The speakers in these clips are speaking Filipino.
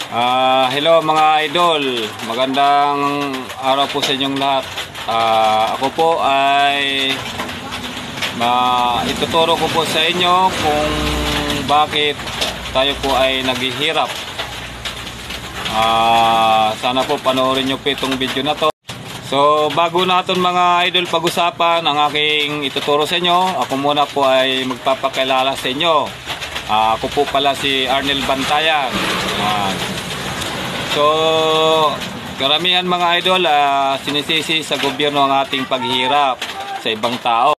Hello mga idol, magandang araw po sa inyong lahat. Ako po ay ituturo ko po sa inyo kung bakit tayo po ay naghihirap. Sana po panoorin nyo po itong video na to. So bago natin mga idol pag-usapan ang aking ituturo sa inyo, ako muna po ay magpapakilala sa inyo. Ako po pala si Arnel Bantayan. So karamihan mga idol sinisisi sa gobyerno ang ating paghihirap sa ibang tao.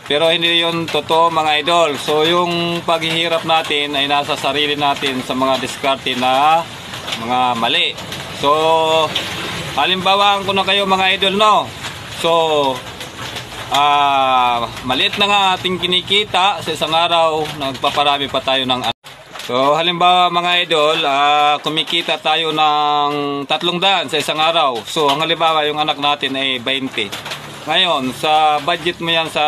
Pero hindi yun totoo mga idol. So yung paghihirap natin ay nasa sarili natin sa mga diskarte na mga mali. So halimbawa ko na kayo mga idol, no? So maliit na nga ating kinikita sa isang araw, nagpaparami pa tayo ng so halimbawa mga idol, kumikita tayo ng 300 sa isang araw. So ang halimbawa yung anak natin ay 20. Ngayon sa budget mo yan sa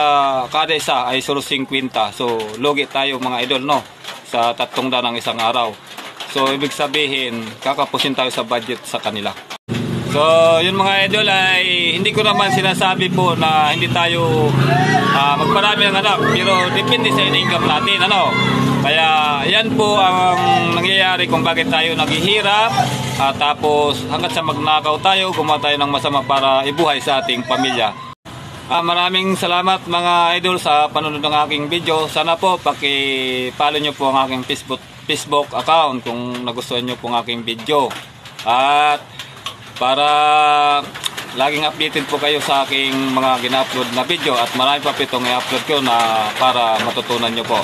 kada isa ay suro 50. So lugi tayo mga idol, no? Sa 300 ng isang araw. So ibig sabihin kakapusin tayo sa budget sa kanila. So yun mga idol ay hindi ko naman sinasabi po na hindi tayo magparami ng anak, pero depende sa income natin, ano. Kaya yan po ang nangyayari kung bakit tayo naghihirap, tapos hanggat sa magnakaw tayo, gumawa tayo ng masama para ibuhay sa ating pamilya. Maraming salamat mga idol sa panonood ng aking video. Sana po paki-follow nyo po ang aking Facebook account kung nagustuhan nyo po ang aking video. At para laging updated po kayo sa aking mga gina-upload na video, at marami pa pitong i-upload ko na para matutunan nyo po.